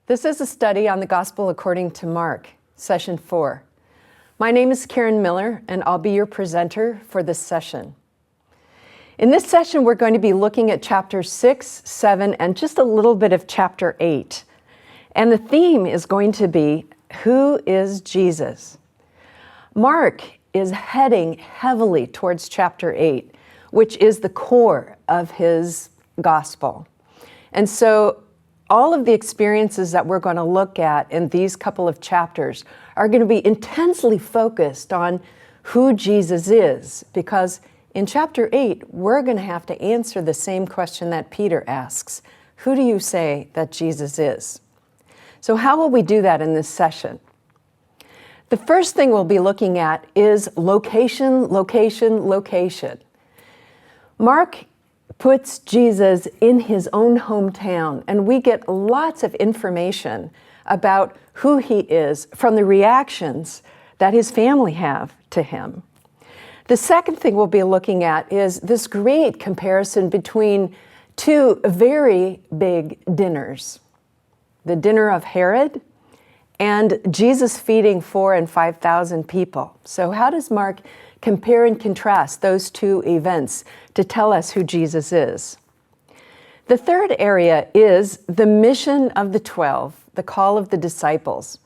This is a study on the Gospel according to Mark, Session 4. My name is Karen Miller, and I'll be your presenter for this session. In this session, we're going to be looking at chapters 6, 7, and just a little bit of chapter 8. And the theme is going to be, who is Jesus? Mark is heading heavily towards chapter 8, which is the core of his gospel. And so all of the experiences that we're going to look at in these couple of chapters are going to be intensely focused on who Jesus is, because in chapter 8, we're going to have to answer the same question that Peter asks. Who do you say that Jesus is? So how will we do that in this session? The first thing we'll be looking at is location, location, location. Mark puts Jesus in his own hometown, and we get lots of information about who he is from the reactions that his family have to him. The second thing we'll be looking at is this great comparison between two very big dinners. The dinner of Herod and Jesus feeding 4,000 and 5,000 people. So how does Mark compare and contrast those two events to tell us who Jesus is? The third area is the mission of the 12, the call of the disciples,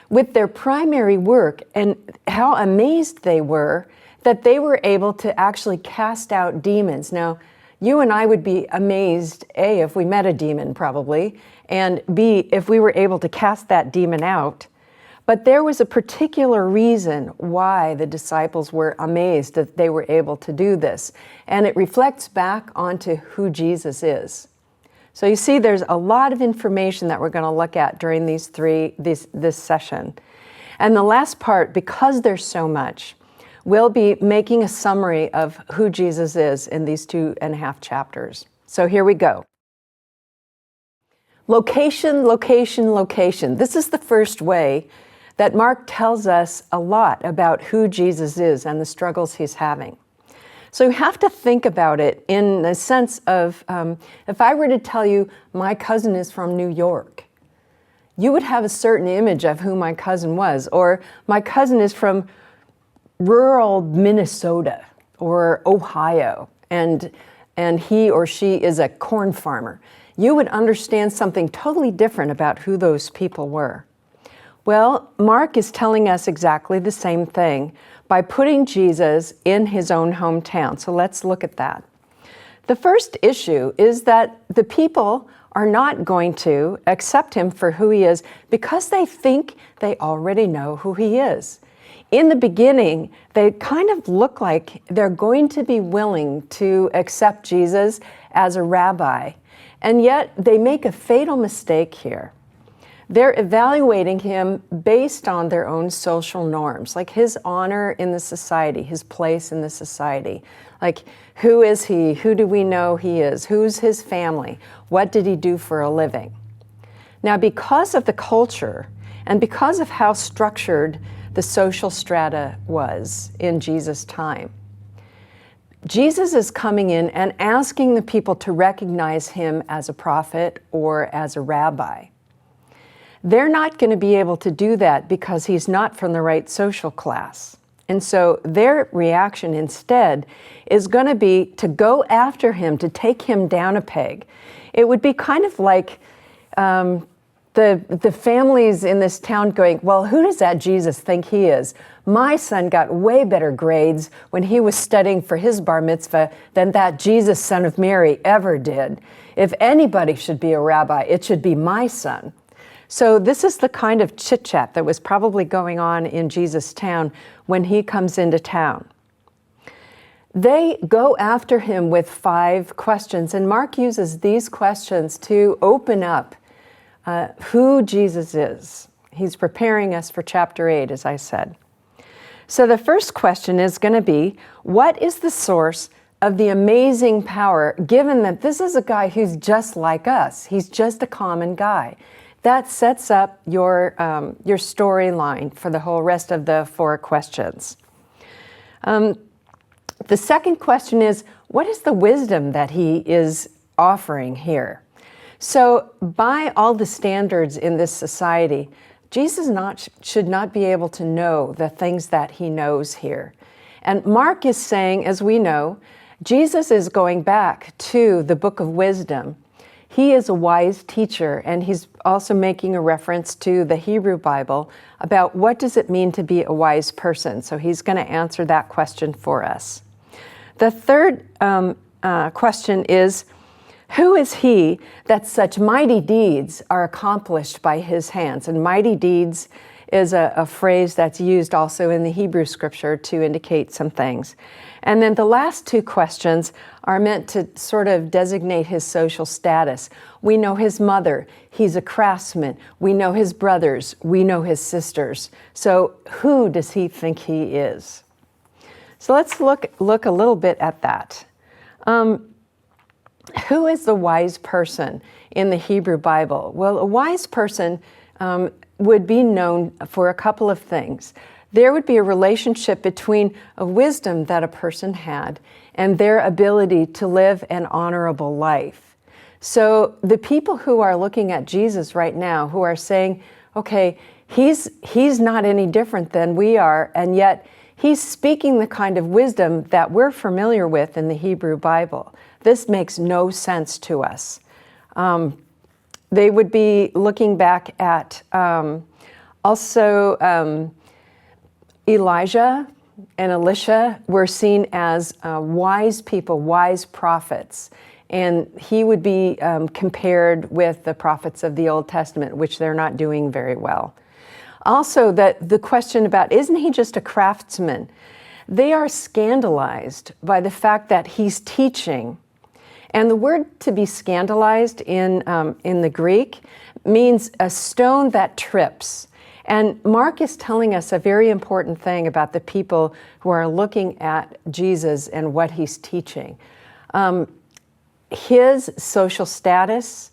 with their primary work and how amazed they were that they were able to actually cast out demons. Now, you and I would be amazed, A, if we met a demon probably, and B, if we were able to cast that demon out. But there was a particular reason why the disciples were amazed that they were able to do this. And it reflects back onto who Jesus is. So you see, there's a lot of information that we're going to look at during this session. And the last part, because there's so much, we'll be making a summary of who Jesus is in these 2.5 chapters. So here we go. Location, location, location. This is the first way that Mark tells us a lot about who Jesus is and the struggles he's having. So you have to think about it in the sense of, if I were to tell you my cousin is from New York, you would have a certain image of who my cousin was, or my cousin is from rural Minnesota or Ohio, and he or she is a corn farmer. You would understand something totally different about who those people were. Well, Mark is telling us exactly the same thing by putting Jesus in his own hometown. So let's look at that. The first issue is that the people are not going to accept him for who he is because they think they already know who he is. In the beginning, they kind of look like they're going to be willing to accept Jesus as a rabbi, and yet they make a fatal mistake here. They're evaluating him based on their own social norms, like his honor in the society, his place in the society. Like, who is he? Who do we know he is? Who's his family? What did he do for a living? Now, because of the culture and because of how structured the social strata was in Jesus' time, Jesus is coming in and asking the people to recognize him as a prophet or as a rabbi. They're not going to be able to do that because he's not from the right social class. And so their reaction instead is going to be to go after him, to take him down a peg. It would be kind of like the families in this town going, well, who does that Jesus think he is? My son got way better grades when he was studying for his bar mitzvah than that Jesus, son of Mary, ever did. If anybody should be a rabbi, it should be my son. So this is the kind of chit-chat that was probably going on in Jesus' town when he comes into town. They go after him with 5 questions, and Mark uses these questions to open up who Jesus is. He's preparing us for chapter 8, as I said. So the first question is going to be, what is the source of the amazing power, given that this is a guy who's just like us? He's just a common guy. That sets up your storyline for the whole rest of the 4 questions. The second question is, what is the wisdom that he is offering here? So by all the standards in this society, Jesus should not be able to know the things that he knows here. And Mark is saying, as we know, Jesus is going back to the book of wisdom. He is a wise teacher, and he's also making a reference to the Hebrew Bible about what does it mean to be a wise person. So he's going to answer that question for us. The third question is, who is he that such mighty deeds are accomplished by his hands? And mighty deeds is a phrase that's used also in the Hebrew scripture to indicate some things. And then the last two questions are meant to sort of designate his social status. We know his mother, he's a craftsman. We know his brothers, we know his sisters. So who does he think he is? So let's look a little bit at that. Who is the wise person in the Hebrew Bible? Well, a wise person would be known for a couple of things. There would be a relationship between a wisdom that a person had and their ability to live an honorable life. So the people who are looking at Jesus right now, who are saying, okay, he's not any different than we are, and yet he's speaking the kind of wisdom that we're familiar with in the Hebrew Bible. This makes no sense to us. They would be looking back at also Elijah and Elisha were seen as wise people, wise prophets. And he would be compared with the prophets of the Old Testament, which they're not doing very well. Also, the question about, isn't he just a craftsman? They are scandalized by the fact that he's teaching. And the word to be scandalized in the Greek means a stone that trips. And Mark is telling us a very important thing about the people who are looking at Jesus and what he's teaching. His social status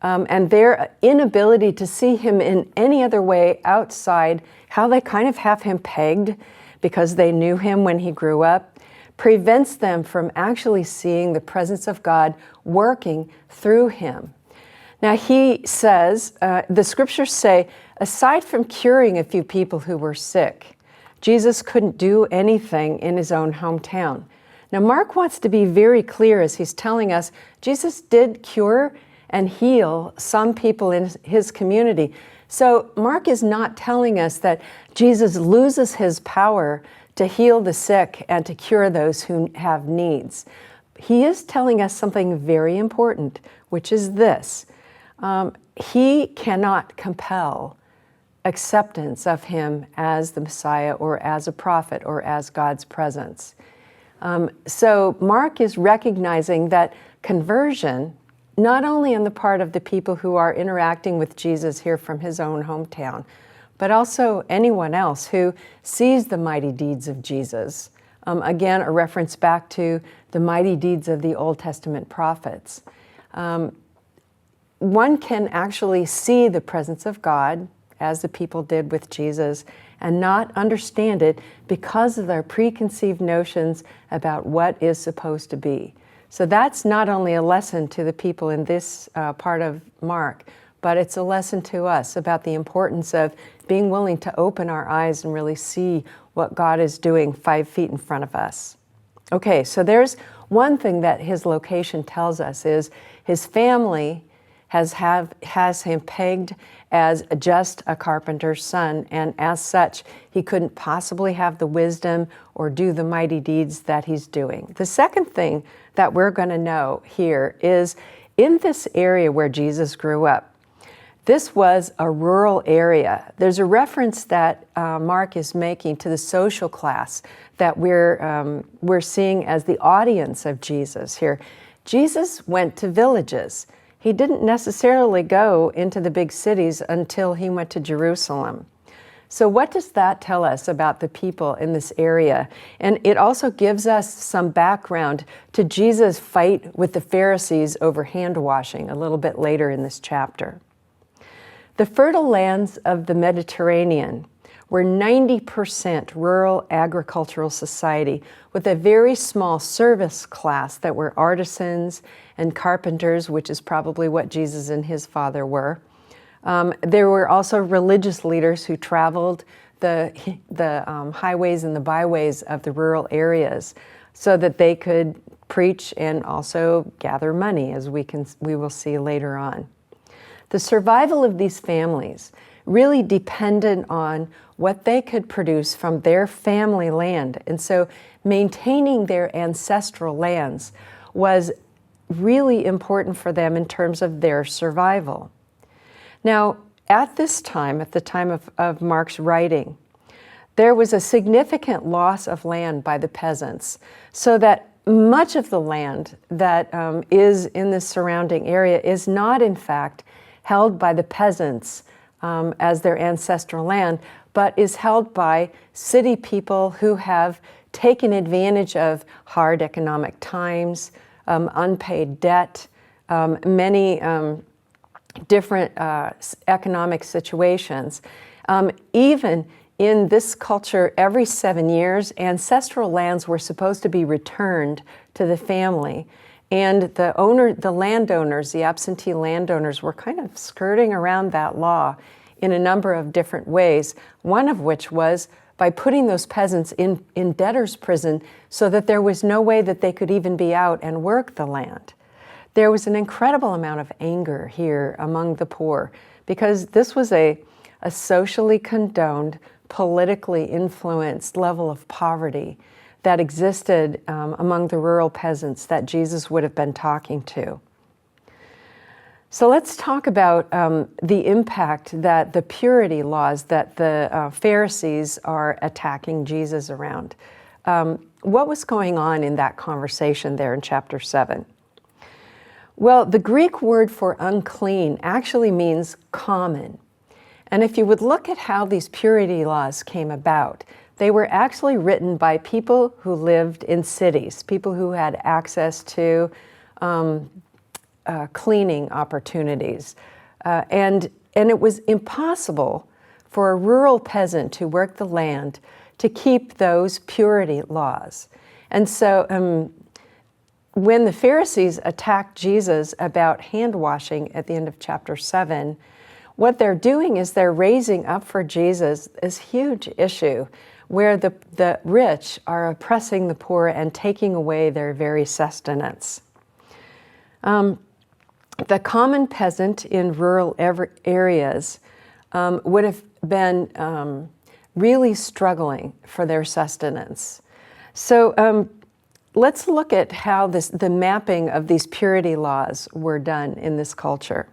and their inability to see him in any other way outside how they kind of have him pegged because they knew him when he grew up, prevents them from actually seeing the presence of God working through him. Now he says, the scriptures say, aside from curing a few people who were sick, Jesus couldn't do anything in his own hometown. Now Mark wants to be very clear as he's telling us, Jesus did cure and heal some people in his community. So Mark is not telling us that Jesus loses his power to heal the sick and to cure those who have needs. He is telling us something very important, which is this. He cannot compel acceptance of him as the Messiah or as a prophet or as God's presence. So Mark is recognizing that conversion, not only on the part of the people who are interacting with Jesus here from his own hometown, but also anyone else who sees the mighty deeds of Jesus. Again, a reference back to the mighty deeds of the Old Testament prophets. One can actually see the presence of God, as the people did with Jesus, and not understand it because of their preconceived notions about what is supposed to be. So that's not only a lesson to the people in this part of Mark, but it's a lesson to us about the importance of being willing to open our eyes and really see what God is doing 5 feet in front of us. Okay, so there's one thing that his location tells us is his family has him pegged as just a carpenter's son, and as such, he couldn't possibly have the wisdom or do the mighty deeds that he's doing. The second thing that we're going to know here is in this area where Jesus grew up, this was a rural area. There's a reference that Mark is making to the social class that we're seeing as the audience of Jesus here. Jesus went to villages. He didn't necessarily go into the big cities until he went to Jerusalem. So what does that tell us about the people in this area? And it also gives us some background to Jesus' fight with the Pharisees over hand washing a little bit later in this chapter. The fertile lands of the Mediterranean were 90% rural agricultural society with a very small service class that were artisans and carpenters, which is probably what Jesus and his father were. There were also religious leaders who traveled the highways and the byways of the rural areas so that they could preach and also gather money, as we will see later on. The survival of these families really depended on what they could produce from their family land. And so maintaining their ancestral lands was really important for them in terms of their survival. Now, at this time, at the time of Mark's writing, there was a significant loss of land by the peasants, so that much of the land that is in the surrounding area is not, in fact, held by the peasants as their ancestral land, but is held by city people who have taken advantage of hard economic times, unpaid debt, many different economic situations. Even in this culture, every 7 years, ancestral lands were supposed to be returned to the family. And the landowners, the absentee landowners, were kind of skirting around that law in a number of different ways, one of which was by putting those peasants in debtor's prison so that there was no way that they could even be out and work the land. There was an incredible amount of anger here among the poor because this was a socially condoned, politically influenced level of poverty that existed among the rural peasants that Jesus would have been talking to. So let's talk about the impact that the purity laws that the Pharisees are attacking Jesus around. What was going on in that conversation there in chapter 7? Well, the Greek word for unclean actually means common. And if you would look at how these purity laws came about, they were actually written by people who lived in cities, people who had access to cleaning opportunities. And it was impossible for a rural peasant to work the land to keep those purity laws. And so when the Pharisees attacked Jesus about hand washing at the end of chapter 7, what they're doing is they're raising up for Jesus this huge issue where the rich are oppressing the poor and taking away their very sustenance. The common peasant in rural areas would have been really struggling for their sustenance. So let's look at how the mapping of these purity laws were done in this culture.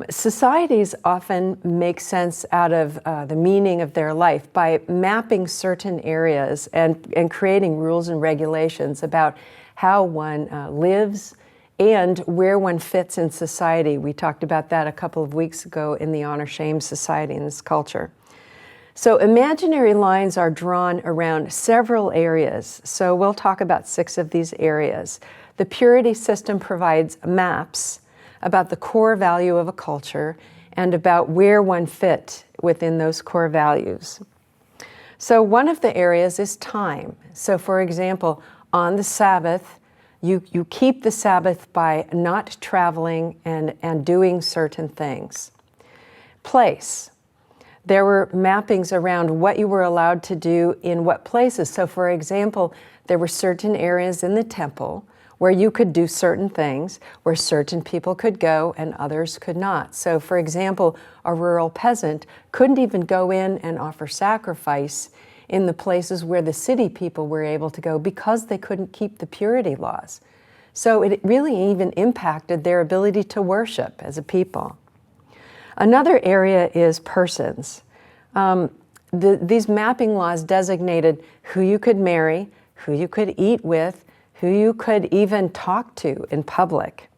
Societies often make sense out of the meaning of their life by mapping certain areas and creating rules and regulations about how one lives and where one fits in society. We talked about that a couple of weeks ago in the honor-shame society in this culture. So imaginary lines are drawn around several areas. So we'll talk about 6 of these areas. The purity system provides maps about the core value of a culture and about where one fit within those core values. So one of the areas is time. So for example, on the Sabbath, you keep the Sabbath by not traveling and doing certain things. Place. There were mappings around what you were allowed to do in what places. So for example, there were certain areas in the temple where you could do certain things, where certain people could go and others could not. So for example, a rural peasant couldn't even go in and offer sacrifice in the places where the city people were able to go because they couldn't keep the purity laws. So it really even impacted their ability to worship as a people. Another area is persons. These mapping laws designated who you could marry, who you could eat with, who you could even talk to in public.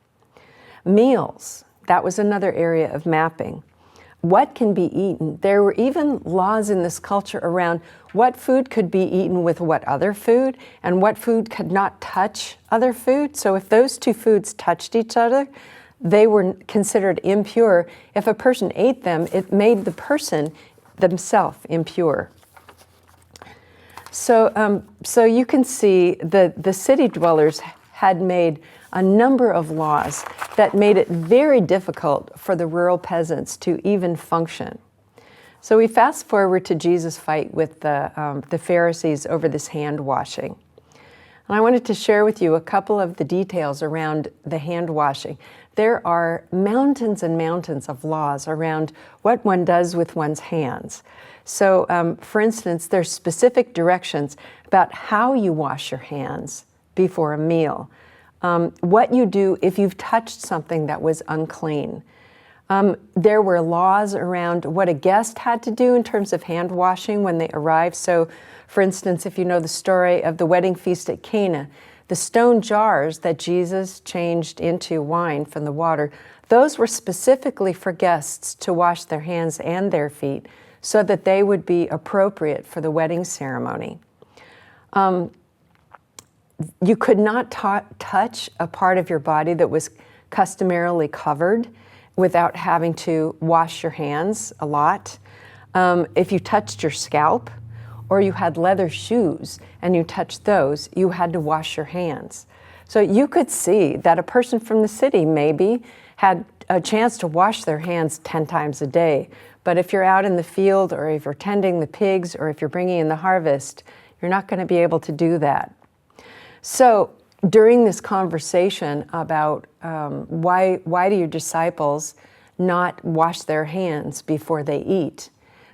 Meals, that was another area of mapping. What can be eaten? There were even laws in this culture around what food could be eaten with what other food and what food could not touch other food. So if those 2 foods touched each other, they were considered impure. If a person ate them, it made the person themselves impure. So you can see the city dwellers had made a number of laws that made it very difficult for the rural peasants to even function. So we fast forward to Jesus' fight with the Pharisees over this hand washing. And I wanted to share with you a couple of the details around the hand washing. There are mountains and mountains of laws around what one does with one's hands. So, for instance, there's specific directions about how you wash your hands before a meal, what you do if you've touched something that was unclean. There were laws around what a guest had to do in terms of hand washing when they arrived. So, for instance, if you know the story of the wedding feast at Cana, the stone jars that Jesus changed into wine from the water, those were specifically for guests to wash their hands and their feet so that they would be appropriate for the wedding ceremony. You could not touch a part of your body that was customarily covered without having to wash your hands a lot. If you touched your scalp, or you had leather shoes and you touched those, you had to wash your hands. So you could see that a person from the city maybe had a chance to wash their hands 10 times a day. But if you're out in the field, or if you're tending the pigs, or if you're bringing in the harvest, you're not going to be able to do that. So during this conversation about why do your disciples not wash their hands before they eat,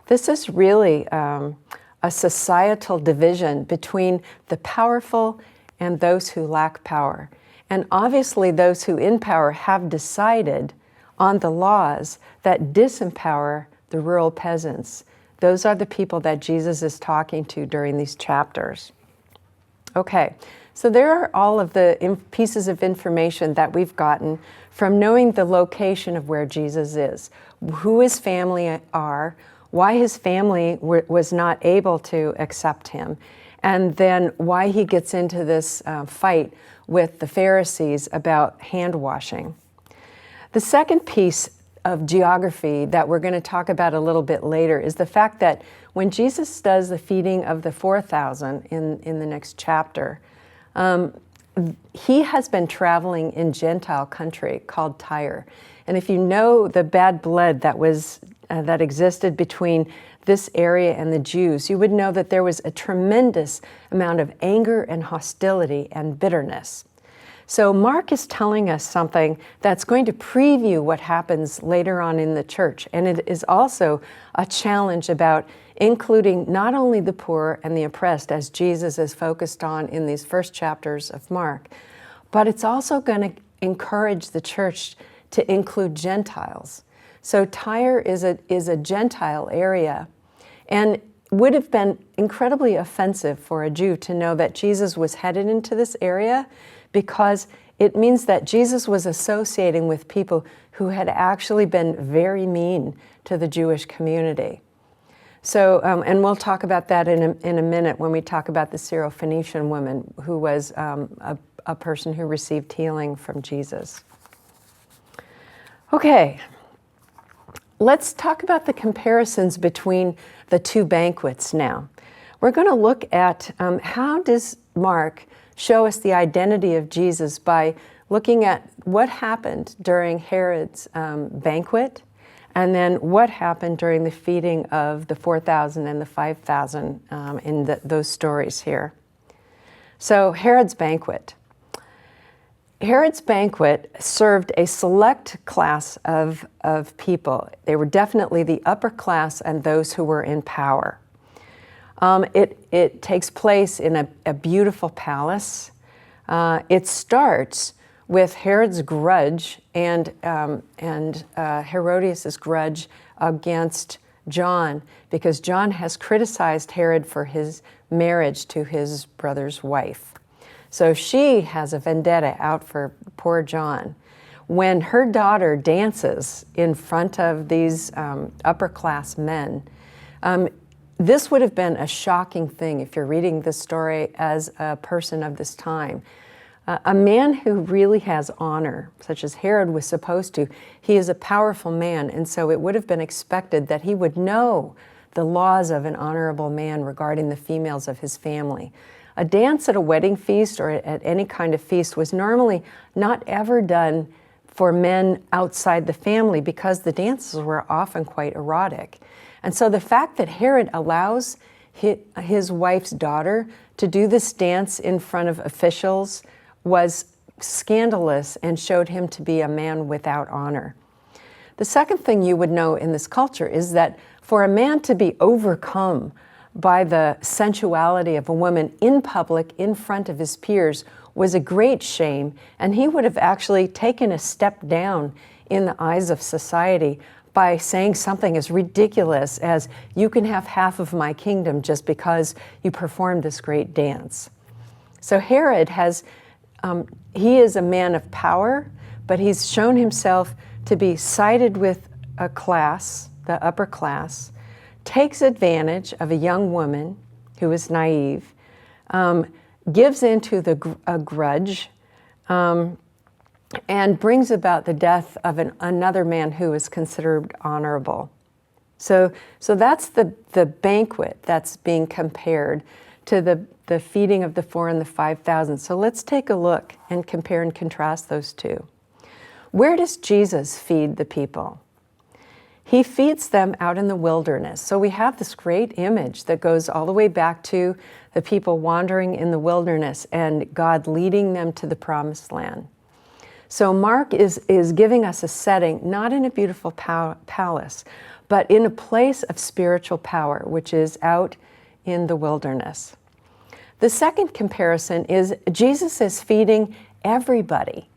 this is really a societal division between the powerful and those who lack power. And obviously those who in power have decided on the laws that disempower the rural peasants. Those are the people that Jesus is talking to during these chapters. Okay, so there are all of the pieces of information that we've gotten from knowing the location of where Jesus is, who his family are, why his family was not able to accept him, and then why he gets into this fight with the Pharisees about hand washing. The second piece of geography that we're going to talk about a little bit later is the fact that when Jesus does the feeding of the 4,000 in the next chapter, he has been traveling in Gentile country called Tyre. And if you know the bad blood that existed between this area and the Jews, you would know that there was a tremendous amount of anger and hostility and bitterness. So Mark is telling us something that's going to preview what happens later on in the church. And it is also a challenge about including not only the poor and the oppressed, as Jesus is focused on in these first chapters of Mark, but it's also going to encourage the church to include Gentiles. So Tyre is a Gentile area, and would have been incredibly offensive for a Jew to know that Jesus was headed into this area, because it means that Jesus was associating with people who had actually been very mean to the Jewish community. So, and we'll talk about that in a minute when we talk about the Phoenician Women, who was a person who received healing from Jesus. Okay, let's talk about the comparisons between the two banquets now. We're going to look at how does Mark show us the identity of Jesus by looking at what happened during Herod's banquet, and then what happened during the feeding of the 4,000 and the 5,000 in those stories here. So Herod's banquet. Herod's banquet served a select class of people. They were definitely the upper class and those who were in power. It takes place in a beautiful palace. It starts with Herod's grudge and Herodias' grudge against John, because John has criticized Herod for his marriage to his brother's wife. So she has a vendetta out for poor John. When her daughter dances in front of these upper class men, this would have been a shocking thing if you're reading this story as a person of this time. A man who really has honor, such as Herod was supposed to, he is a powerful man, and so it would have been expected that he would know the laws of an honorable man regarding the females of his family. A dance at a wedding feast or at any kind of feast was normally not ever done for men outside the family because the dances were often quite erotic. And so the fact that Herod allows his wife's daughter to do this dance in front of officials was scandalous and showed him to be a man without honor. The second thing you would know in this culture is that for a man to be overcome by the sensuality of a woman in public, in front of his peers, was a great shame, and he would have actually taken a step down in the eyes of society by saying something as ridiculous as, "You can have half of my kingdom just because you performed this great dance." So Herod he is a man of power, but he's shown himself to be sided with a class, the upper class, takes advantage of a young woman who is naive, gives into a grudge, and brings about the death of another man who is considered honorable. So that's the banquet that's being compared to the feeding of the 4,000 and the 5,000. So let's take a look and compare and contrast those two. Where does Jesus feed the people? He feeds them out in the wilderness. So we have this great image that goes all the way back to the people wandering in the wilderness and God leading them to the promised land. So Mark is giving us a setting, not in a beautiful palace, but in a place of spiritual power, which is out in the wilderness. The second comparison is Jesus is feeding everybody.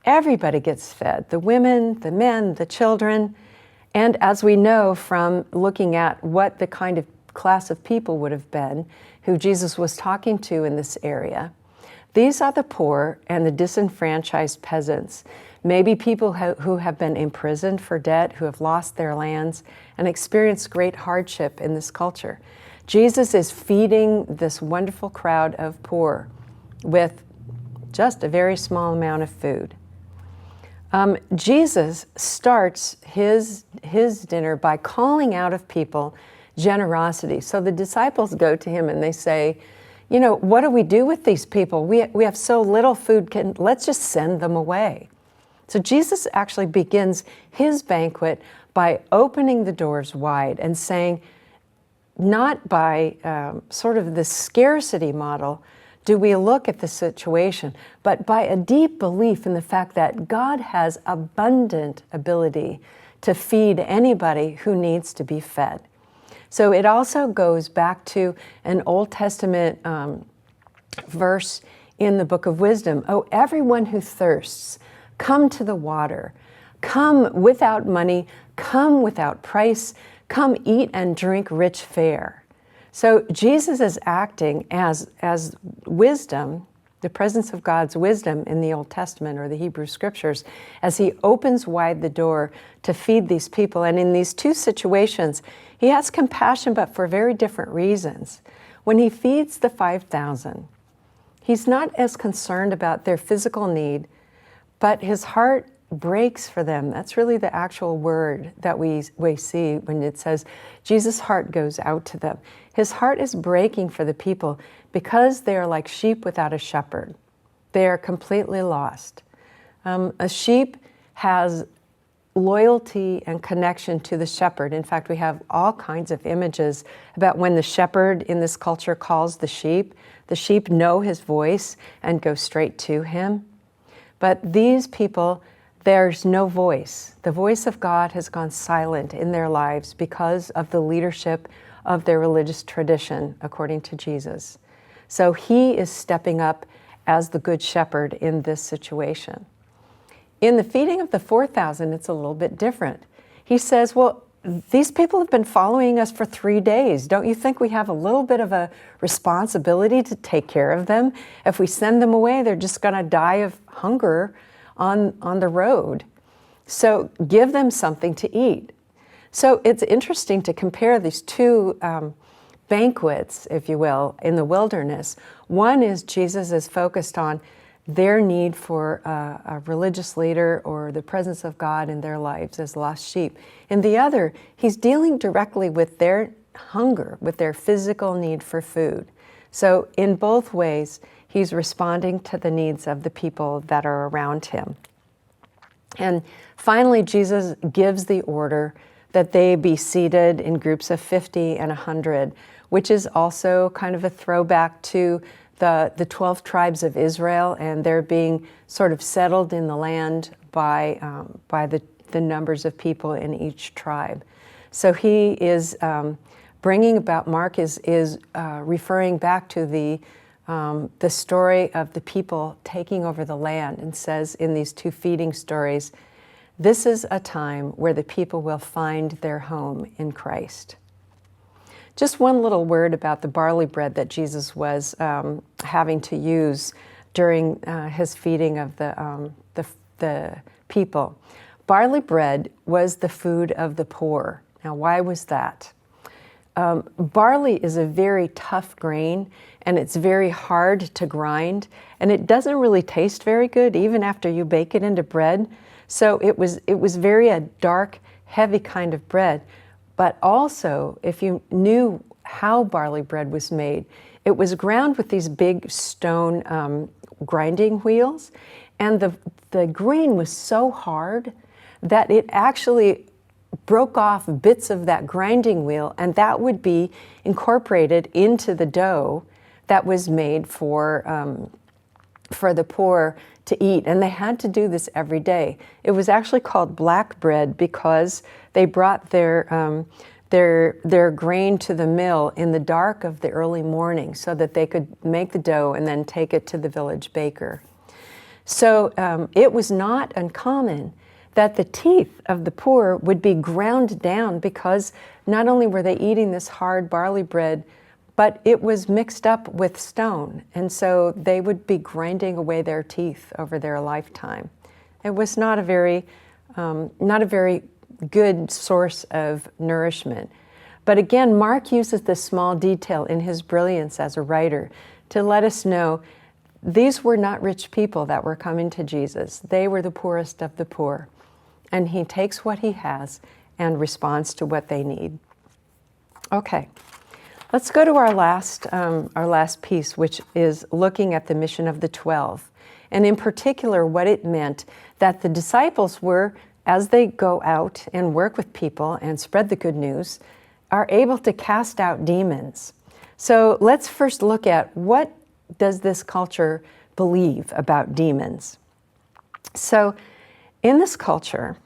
Everybody gets fed, the women, the men, the children. And as we know from looking at what the kind of class of people would have been who Jesus was talking to in this area, these are the poor and the disenfranchised peasants, maybe people who have been imprisoned for debt, who have lost their lands and experienced great hardship in this culture. Jesus is feeding this wonderful crowd of poor with just a very small amount of food. Jesus starts his dinner by calling out of people generosity. So the disciples go to him and they say, what do we do with these people? We have so little food, let's just send them away. So Jesus actually begins his banquet by opening the doors wide and saying, not by sort of the scarcity model do we look at the situation, but by a deep belief in the fact that God has abundant ability to feed anybody who needs to be fed. So it also goes back to an Old Testament verse in the Book of Wisdom. "Oh, everyone who thirsts, come to the water. Come without money, come without price, come eat and drink rich fare." So Jesus is acting as wisdom, the presence of God's wisdom in the Old Testament or the Hebrew Scriptures, as he opens wide the door to feed these people. And in these two situations, he has compassion, but for very different reasons. When he feeds the 5,000, he's not as concerned about their physical need, but his heart breaks for them. That's really the actual word that we see when it says Jesus' heart goes out to them. His heart is breaking for the people because they are like sheep without a shepherd. They are completely lost. A sheep has loyalty and connection to the shepherd. In fact, we have all kinds of images about when the shepherd in this culture calls the sheep know his voice and go straight to him. But these people, there's no voice. The voice of God has gone silent in their lives because of the leadership of their religious tradition, according to Jesus. So he is stepping up as the good shepherd in this situation. In the feeding of the 4,000, it's a little bit different. He says, well, these people have been following us for 3 days. Don't you think we have a little bit of a responsibility to take care of them? If we send them away, they're just going to die of hunger on the road. So give them something to eat. So it's interesting to compare these two banquets, if you will, in the wilderness. One is Jesus is focused on their need for a religious leader or the presence of God in their lives as lost sheep. In the other, he's dealing directly with their hunger, with their physical need for food. So in both ways, he's responding to the needs of the people that are around him. And finally, Jesus gives the order that they be seated in groups of 50 and 100, which is also kind of a throwback to the 12 tribes of Israel, and they're being sort of settled in the land by the numbers of people in each tribe. So he is bringing about, Mark is referring back to the story of the people taking over the land, and says in these two feeding stories, this is a time where the people will find their home in Christ. Just one little word about the barley bread that Jesus was having to use during his feeding of the people. Barley bread was the food of the poor. Now, why was that? Barley is a very tough grain, and it's very hard to grind, and it doesn't really taste very good even after you bake it into bread. So it was very a dark, heavy kind of bread. But also, if you knew how barley bread was made, it was ground with these big stone grinding wheels, and the grain was so hard that it actually broke off bits of that grinding wheel, and that would be incorporated into the dough that was made for the poor to eat. And they had to do this every day. It was actually called black bread because they brought their grain to the mill in the dark of the early morning so that they could make the dough and then take it to the village baker. So it was not uncommon that the teeth of the poor would be ground down, because not only were they eating this hard barley bread, but it was mixed up with stone. And so they would be grinding away their teeth over their lifetime. It was not a very good source of nourishment. But again, Mark uses this small detail in his brilliance as a writer to let us know these were not rich people that were coming to Jesus. They were the poorest of the poor. And he takes what he has and responds to what they need. Okay, let's go to our last piece, which is looking at the mission of the 12, and in particular what it meant that the disciples were, as they go out and work with people and spread the good news, are able to cast out demons. So let's first look at what does this culture believe about demons. So in this culture,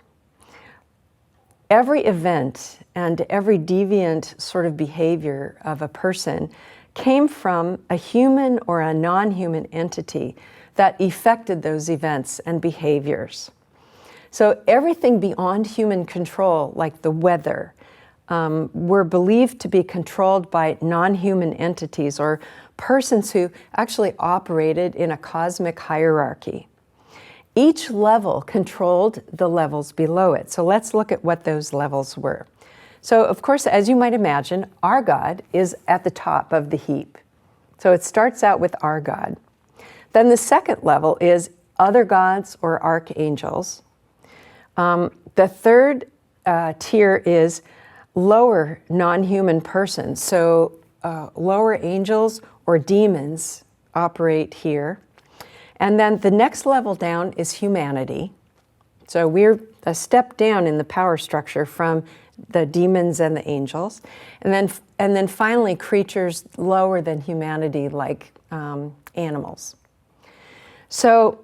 every event and every deviant sort of behavior of a person came from a human or a non-human entity that effected those events and behaviors. So everything beyond human control, like the weather, were believed to be controlled by non-human entities or persons who actually operated in a cosmic hierarchy. Each level controlled the levels below it. So let's look at what those levels were. So of course, as you might imagine, our God is at the top of the heap. So it starts out with our God. Then the second level is other gods or archangels. The third tier is lower non-human persons. So lower angels or demons operate here. And then the next level down is humanity. So we're a step down in the power structure from the demons and the angels. And then finally creatures lower than humanity, like animals. So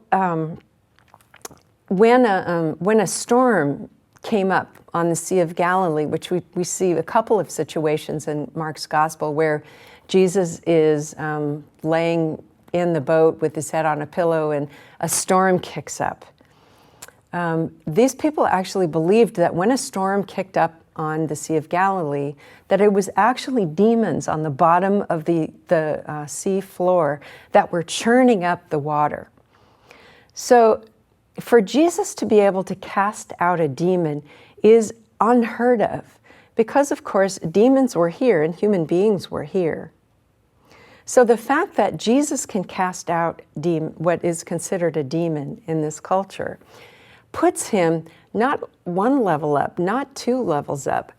when a storm came up on the Sea of Galilee, which we see a couple of situations in Mark's Gospel where Jesus is laying in the boat with his head on a pillow and a storm kicks up. These people actually believed that when a storm kicked up on the Sea of Galilee, that it was actually demons on the bottom of the sea floor that were churning up the water. So for Jesus to be able to cast out a demon is unheard of, because of course demons were here and human beings were here. So the fact that Jesus can cast out what is considered a demon in this culture puts him not one level up, not two levels up,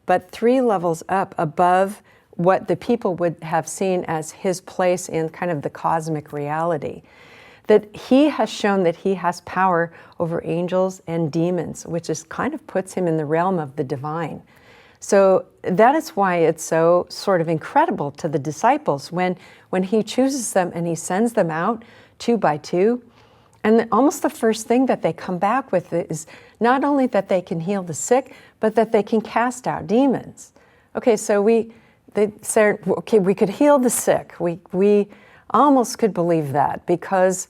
but 3 levels up above what the people would have seen as his place in kind of the cosmic reality. That he has shown that he has power over angels and demons, which is kind of puts him in the realm of the divine. So that is why it's so sort of incredible to the disciples when he chooses them and he sends them out 2 by 2. And almost the first thing that they come back with is not only that they can heal the sick, but that they can cast out demons. Okay, so they said, okay, we could heal the sick. We almost could believe that because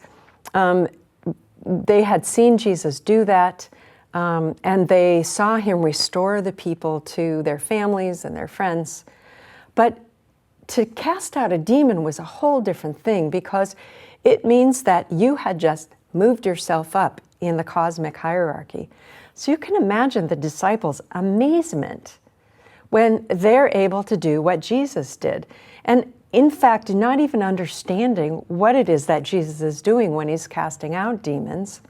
they had seen Jesus do that, and they saw him restore the people to their families and their friends. But to cast out a demon was a whole different thing because it means that you had just moved yourself up in the cosmic hierarchy. So you can imagine the disciples' amazement when they're able to do what Jesus did. And in fact, not even understanding what it is that Jesus is doing when he's casting out demons,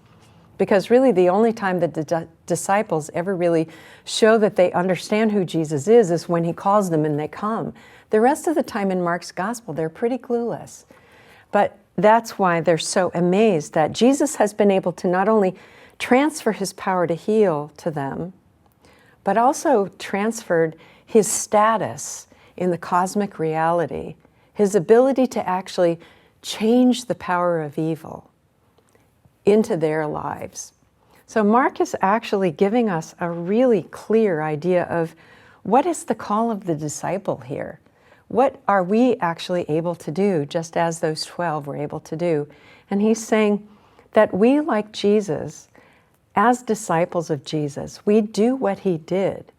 because really the only time that the disciples ever really show that they understand who Jesus is when he calls them and they come. The rest of the time in Mark's gospel, they're pretty clueless. But that's why they're so amazed that Jesus has been able to not only transfer his power to heal to them, but also transferred his status in the cosmic reality, his ability to actually change the power of evil into their lives. So Mark is actually giving us a really clear idea of what is the call of the disciple here? What are we actually able to do, just as those 12 were able to do? And he's saying that we, like Jesus, as disciples of Jesus, we do what he did.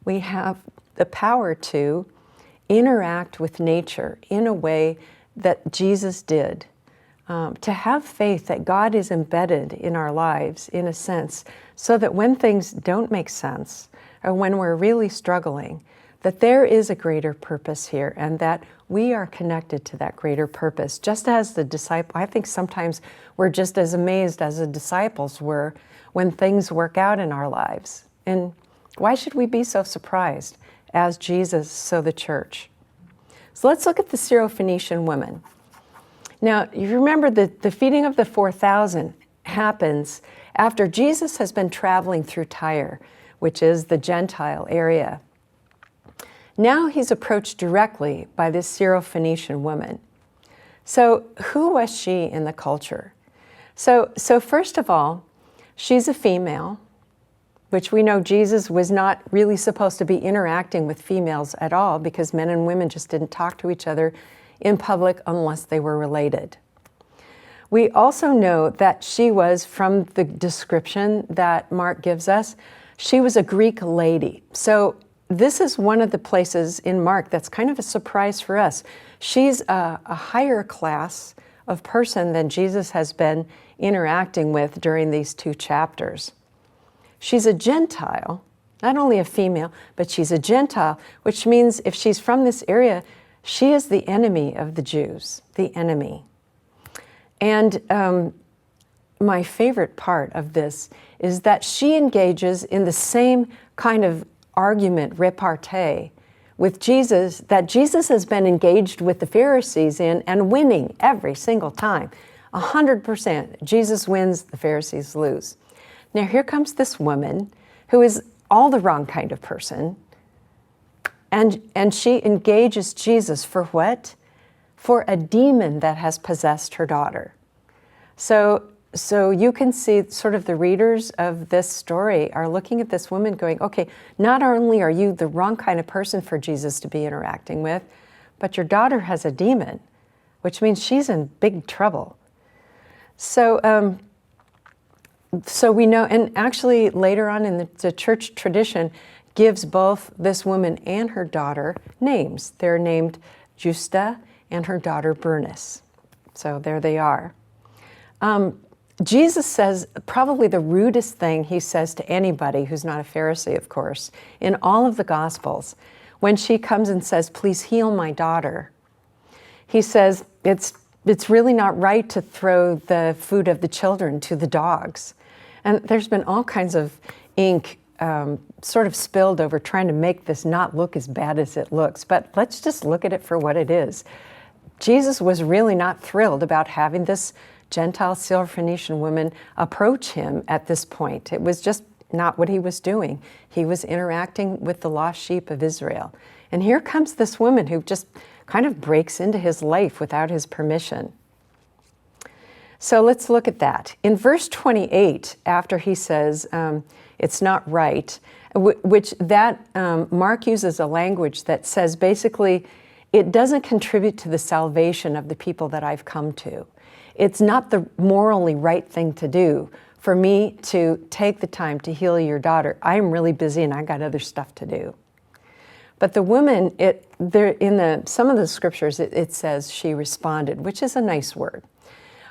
We have the power to interact with nature in a way that Jesus did. To have faith that God is embedded in our lives, in a sense, so that when things don't make sense, or when we're really struggling, that there is a greater purpose here, and that we are connected to that greater purpose. Just as the disciple, I think sometimes we're just as amazed as the disciples were when things work out in our lives. And why should we be so surprised? As Jesus, so the church. So let's look at the Syro-Phoenician women. Now, you remember that the feeding of the 4,000 happens after Jesus has been traveling through Tyre, which is the Gentile area. Now he's approached directly by this Syro-Phoenician woman. So who was she in the culture? So first of all, she's a female, which we know Jesus was not really supposed to be interacting with females at all because men and women just didn't talk to each other in public unless they were related. We also know that she was, from the description that Mark gives us, she was a Greek lady. So this is one of the places in Mark that's kind of a surprise for us. She's a higher class of person than Jesus has been interacting with during these 2 chapters. She's a Gentile, not only a female, but she's a Gentile, which means if she's from this area, she is the enemy of the Jews, the enemy. And my favorite part of this is that she engages in the same kind of argument, repartee, with Jesus that Jesus has been engaged with the Pharisees in and winning every single time. 100%. Jesus wins, the Pharisees lose. Now here comes this woman who is all the wrong kind of person, and she engages Jesus for what? For a demon that has possessed her daughter. So you can see sort of the readers of this story are looking at this woman going, okay, not only are you the wrong kind of person for Jesus to be interacting with, but your daughter has a demon, which means she's in big trouble. So we know, and actually later on in the church tradition gives both this woman and her daughter names. They're named Justa and her daughter Bernice. So there they are. Jesus says probably the rudest thing he says to anybody who's not a Pharisee, of course, in all of the Gospels. When she comes and says, please heal my daughter, he says, it's really not right to throw the food of the children to the dogs. And there's been all kinds of ink sort of spilled over trying to make this not look as bad as it looks, but let's just look at it for what it is. Jesus was really not thrilled about having this Gentile Syrophoenician woman approach him at this point. It was just not what he was doing. He was interacting with the lost sheep of Israel. And here comes this woman who just kind of breaks into his life without his permission. So let's look at that. In verse 28, after he says, it's not right, which that Mark uses a language that says basically, it doesn't contribute to the salvation of the people that I've come to. It's not the morally right thing to do for me to take the time to heal your daughter. I'm really busy and I got other stuff to do. But the woman, some of the scriptures, it says she responded, which is a nice word.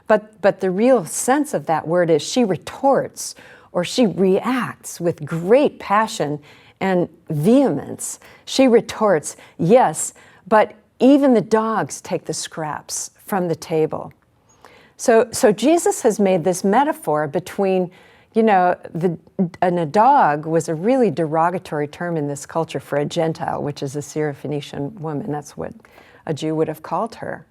But the real sense of that word is she retorts, or she reacts with great passion and vehemence. She retorts, yes, but even the dogs take the scraps from the table. So Jesus has made this metaphor between, a dog was a really derogatory term in this culture for a Gentile, which is a Syrophoenician woman. That's what a Jew would have called her.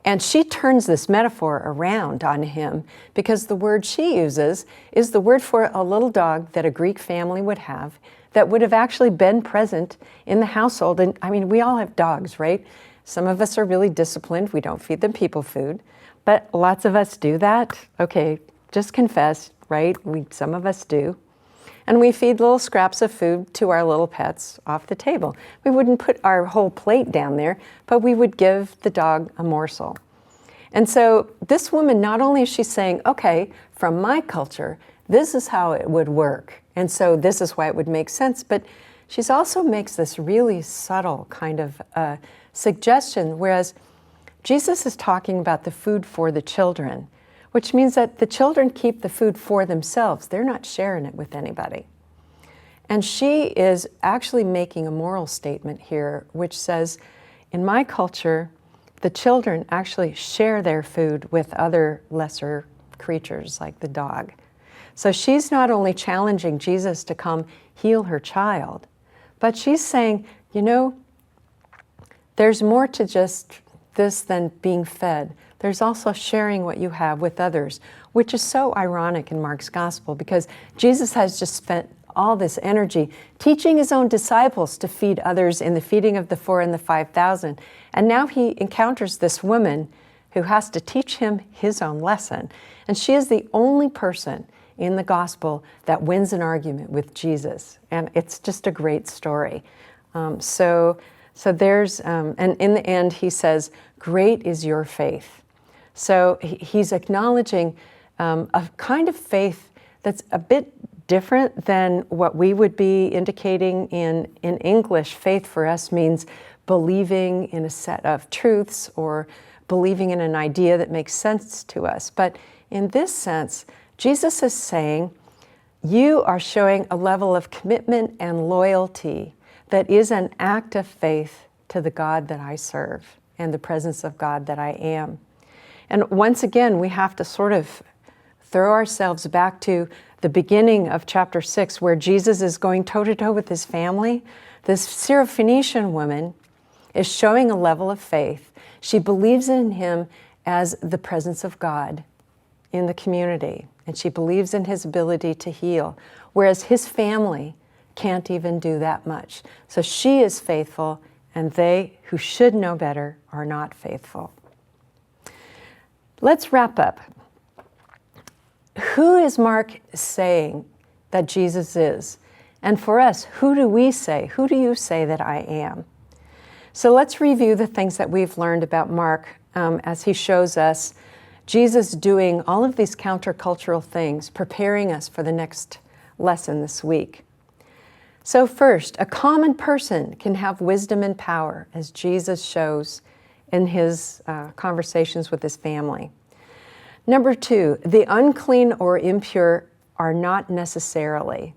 And she turns this metaphor around on him because the word she uses is the word for a little dog that a Greek family would have that would have actually been present in the household. And I mean, we all have dogs, right? Some of us are really disciplined. We don't feed them people food, but lots of us do that. Okay, just confess, right? Some of us do. And we feed little scraps of food to our little pets off the table. We wouldn't put our whole plate down there, but we would give the dog a morsel. And so this woman, not only is she saying, okay, from my culture, this is how it would work. And so this is why it would make sense. But she also makes this really subtle kind of suggestion, whereas Jesus is talking about the food for the children, which means that the children keep the food for themselves. They're not sharing it with anybody. And she is actually making a moral statement here, which says, in my culture, the children actually share their food with other lesser creatures like the dog. So she's not only challenging Jesus to come heal her child, but she's saying, there's more to just this than being fed. There's also sharing what you have with others, which is so ironic in Mark's gospel because Jesus has just spent all this energy teaching his own disciples to feed others in the feeding of the 4,000 and the 5,000. And now he encounters this woman who has to teach him his own lesson. And she is the only person in the gospel that wins an argument with Jesus. And it's just a great story. So there's, and in the end he says, great is your faith. So he's acknowledging a kind of faith that's a bit different than what we would be indicating in English. Faith for us means believing in a set of truths or believing in an idea that makes sense to us. But in this sense, Jesus is saying, you are showing a level of commitment and loyalty that is an act of faith to the God that I serve and the presence of God that I am. And once again, we have to sort of throw ourselves back to the beginning of chapter 6, where Jesus is going toe-to-toe with his family. This Syrophoenician woman is showing a level of faith. She believes in him as the presence of God in the community, and she believes in his ability to heal, whereas his family can't even do that much. So she is faithful, and they who should know better are not faithful. Let's wrap up. Who is Mark saying that Jesus is? And for us, who do we say? Who do you say that I am? So let's review the things that we've learned about Mark as he shows us Jesus doing all of these countercultural things, preparing us for the next lesson this week. So first, a common person can have wisdom and power, as Jesus shows in his conversations with his family. Number 2, the unclean or impure are not necessarily.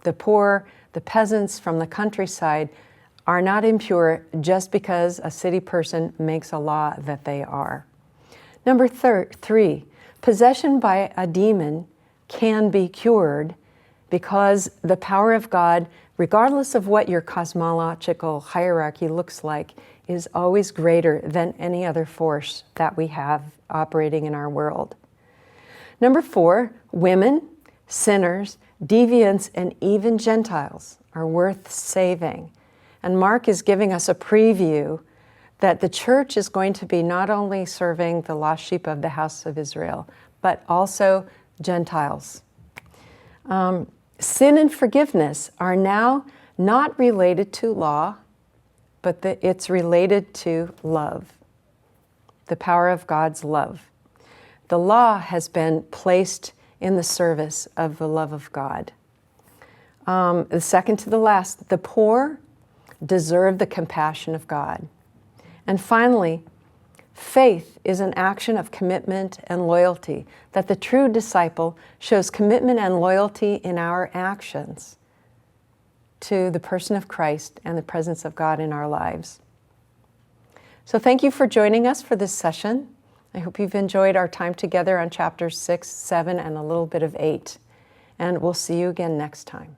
The poor, the peasants from the countryside are not impure just because a city person makes a law that they are. Number 3, possession by a demon can be cured because the power of God, regardless of what your cosmological hierarchy looks like, is always greater than any other force that we have operating in our world. Number 4, women, sinners, deviants, and even Gentiles are worth saving. And Mark is giving us a preview that the church is going to be not only serving the lost sheep of the house of Israel, but also Gentiles. Sin and forgiveness are now not related to law, but it's related to love, the power of God's love. The law has been placed in the service of the love of God. The second to the last, the poor deserve the compassion of God. And finally, faith is an action of commitment and loyalty, that the true disciple shows commitment and loyalty in our actions to the person of Christ and the presence of God in our lives. So thank you for joining us for this session. I hope you've enjoyed our time together on chapters 6, 7, and a little bit of 8. And we'll see you again next time.